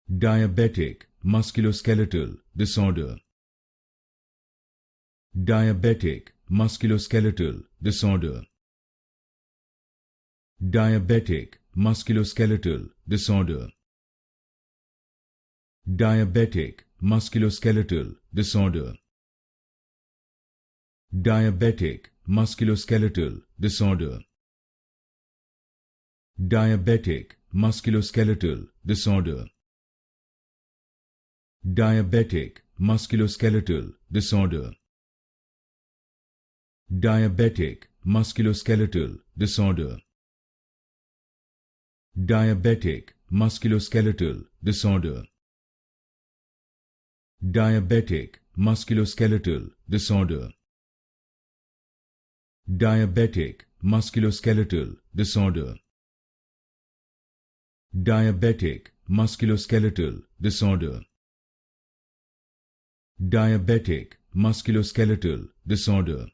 Diabetic Musculoskeletal Disorder. Diabetic Musculoskeletal Disorder. Diabetic Musculoskeletal Disorder. Diabetic Musculoskeletal Disorder. Diabetic Musculoskeletal Disorder. Diabetic Musculoskeletal Disorder. Diabetic Musculoskeletal Disorder. Diabetic Musculoskeletal Disorder. Diabetic Musculoskeletal Disorder. Diabetic Musculoskeletal Disorder. Diabetic Musculoskeletal Disorder. Diabetic Musculoskeletal Disorder. Diabetic Musculoskeletal Disorder.